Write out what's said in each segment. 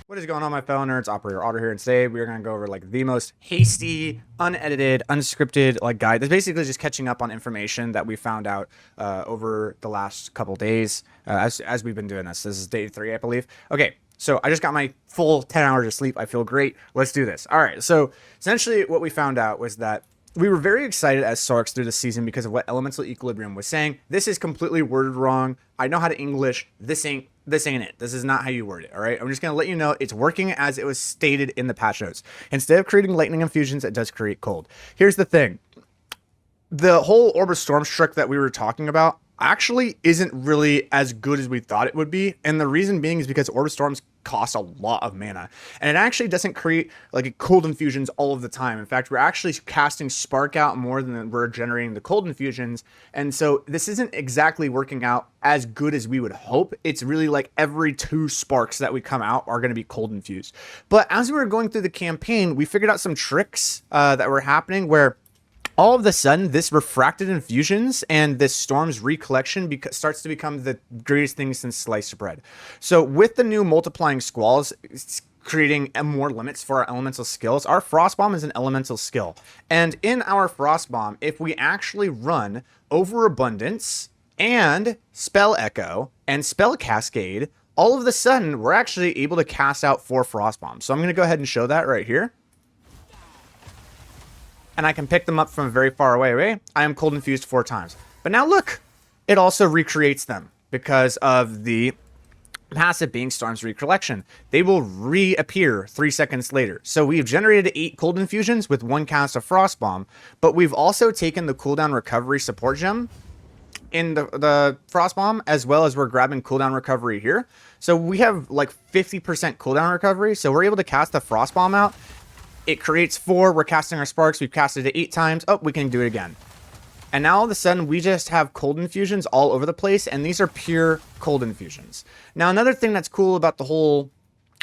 What is going on, my fellow nerds? Operator Otter here, and today we are going to go over like the most hasty, unedited, unscripted like guide. That's basically just catching up on information that we found out over the last couple days as we've been doing this. This is day 3, I believe. Okay, so I just got my full 10 hours of sleep. I feel great. Let's do this. All right, so essentially what we found out was that we were very excited as Sorcs through the season because of what Elemental Equilibrium was saying. This is completely worded wrong. I know how to English. This ain't it. This is not how you word it, all right? I'm just going to let you know it's working as it was stated in the patch notes. Instead of creating lightning infusions, it does create cold. Here's the thing. The whole Orb of Storms trick that we were talking about actually isn't really as good as we thought it would be. And the reason being is because Orb of Storms cost a lot of mana. And it actually doesn't create like cold infusions all of the time. In fact, we're actually casting Spark out more than we're generating the cold infusions. And so this isn't exactly working out as good as we would hope. It's really like every 2 sparks that we come out are going to be cold infused. But as we were going through the campaign, we figured out some tricks that were happening where all of a sudden, this Refracted Infusions and this Storm's Recollection starts to become the greatest thing since sliced bread. So with the new Multiplying Squalls, it's creating more limits for our elemental skills. Our Frost Bomb is an elemental skill. And in our Frost Bomb, if we actually run Overabundance and Spell Echo and Spell Cascade, all of a sudden, we're actually able to cast out 4 Frost Bombs. So I'm going to go ahead and show that right here. And I can pick them up from very far away, right? I am cold infused 4 times. But now look, it also recreates them because of the passive being Storm's Recollection. They will reappear 3 seconds later. So we've generated 8 cold infusions with 1 cast of Frost Bomb, but we've also taken the cooldown recovery support gem in the Frost Bomb, as well as we're grabbing cooldown recovery here. So we have like 50% cooldown recovery. So we're able to cast the Frost Bomb out. It creates 4. We're casting our sparks. We've casted it 8 times. Oh, we can do it again. And now all of a sudden, we just have cold infusions all over the place. And these are pure cold infusions. Now, another thing that's cool about the whole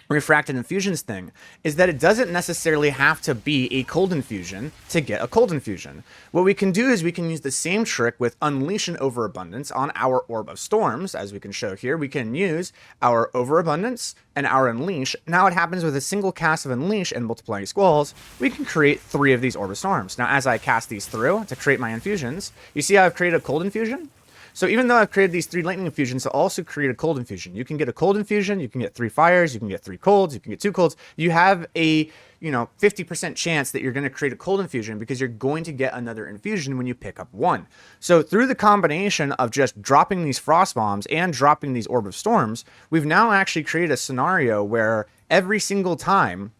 Refracted Infusions thing is that it doesn't necessarily have to be a cold infusion to get a cold infusion. What we can do is we can use the same trick with Unleash an Overabundance on our Orb of Storms, as we can show here. We can use our Overabundance and our Unleash. Now it happens with a single cast of Unleash and Multiplying Squalls, we can create 3 of these Orb of Storms. Now as I cast these through to create my infusions, you see how I've created a cold infusion? So even though I've created these 3 lightning infusions, I'll also create a cold infusion. You can get a cold infusion, you can get 3 fires, you can get 3 colds, you can get 2 colds. You have a 50% chance that you're going to create a cold infusion because you're going to get another infusion when you pick up 1. So through the combination of just dropping these Frost Bombs and dropping these Orb of Storms, we've now actually created a scenario where every single time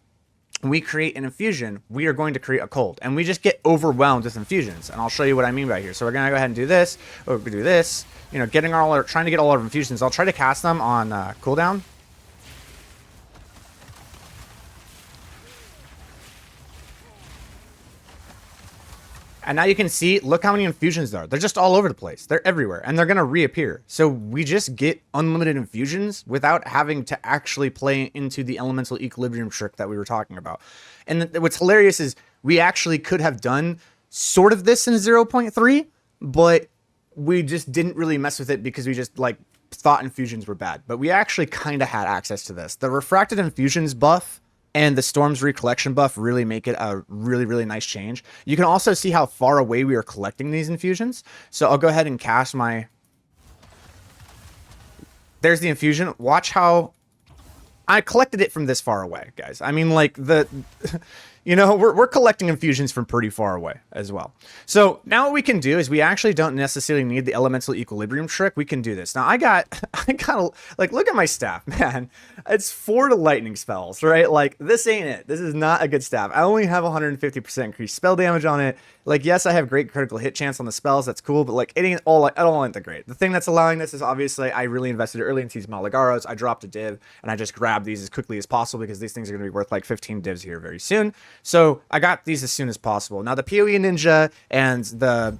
we create an infusion, we are going to create a cold, and we just get overwhelmed with infusions. And I'll show you what I mean by here. So we're gonna go ahead and do this, or we do this. Trying to get all our infusions. I'll try to cast them on cooldown. And now you can see, look how many infusions there are. They're just all over the place. They're everywhere, and they're going to reappear. So we just get unlimited infusions without having to actually play into the Elemental Equilibrium trick that we were talking about. And what's hilarious is we actually could have done sort of this in 0.3, but we just didn't really mess with it because we just like thought infusions were bad. But we actually kind of had access to this. The Refracted Infusions buff and the Storm's Recollection buff really make it a really, really nice change. You can also see how far away we are collecting these infusions. So I'll go ahead and cast my... There's the infusion. Watch how I collected it from this far away, guys. I mean, like, we're collecting infusions from pretty far away as well. So now what we can do is we actually don't necessarily need the Elemental Equilibrium trick. We can do this. Now I got like, look at my staff, man. It's 4 to lightning spells, right? Like, this ain't it. This is not a good staff. I only have 150% increased spell damage on it. Like, yes, I have great critical hit chance on the spells. That's cool, but like, it ain't all like, I don't want that great. The thing that's allowing this is obviously I really invested early into these Malagaros. I dropped a div and I just grabbed these as quickly as possible because these things are going to be worth like 15 divs here very soon. So I got these as soon as possible. Now the PoE Ninja and the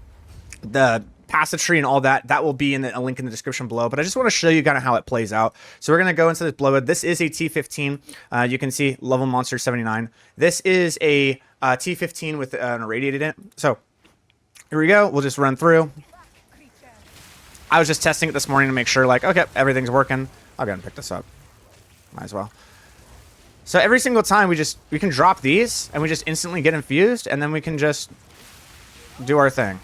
passive tree and all that will be in a link in the description below, but I just want to show you kind of how it plays out. So we're going to go into this blowout. This is a T15. You can see level monster 79. This is a T15 with an irradiated in it. So here we go. We'll just run through. I was just testing it this morning to make sure, like, okay, everything's working. I'll go ahead and pick this up. Might as well. So every single time we can drop these and we just instantly get infused, and then we can just do our thing.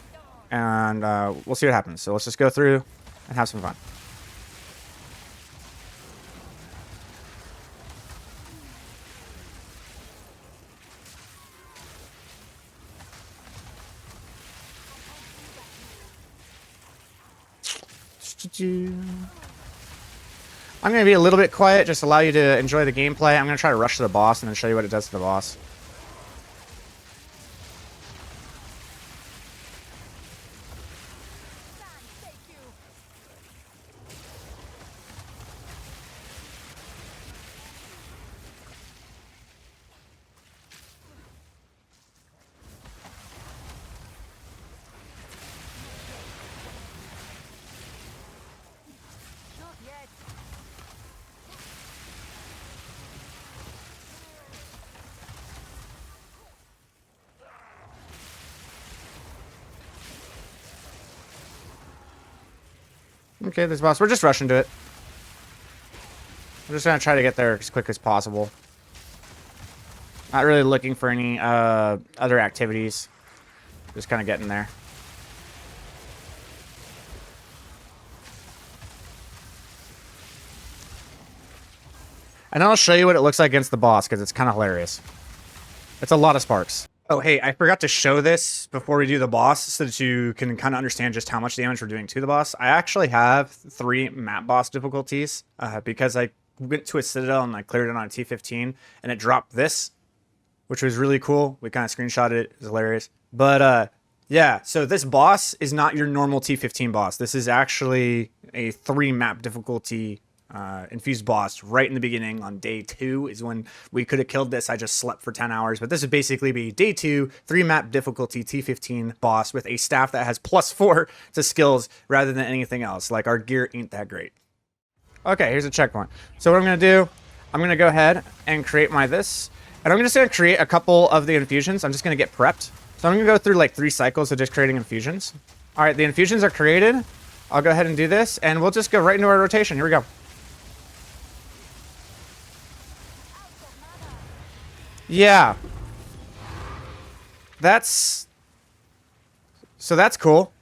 And we'll see what happens. So let's just go through and have some fun. I'm going to be a little bit quiet, just allow you to enjoy the gameplay. I'm going to try to rush to the boss and then show you what it does to the boss. Okay, this boss. We're just rushing to it. We're just gonna try to get there as quick as possible. Not really looking for any other activities. Just kind of getting there. And I'll show you what it looks like against the boss, because it's kind of hilarious. It's a lot of sparks. Oh, hey, I forgot to show this before we do the boss so that you can kind of understand just how much damage we're doing to the boss. I actually have 3 map boss difficulties because I went to a citadel and I cleared it on a T15 and it dropped this, which was really cool. We kind of screenshotted it. It was hilarious. But yeah, so this boss is not your normal T15 boss. This is actually a 3 map difficulty infused boss right in the beginning. On day 2 is when we could have killed this. I just slept for 10 hours, but this would basically be day 2, 3 map difficulty T15 boss with a staff that has +4 to skills rather than anything else. Like, our gear ain't that great. Okay, here's a checkpoint. So what I'm gonna do, I'm gonna go ahead and create my this, and I'm just gonna create a couple of the infusions. I'm just gonna get prepped. So I'm gonna go through like 3 cycles of just creating infusions. All right, the infusions are created. I'll go ahead and do this, and we'll just go right into our rotation. Here we go. Yeah. That's cool.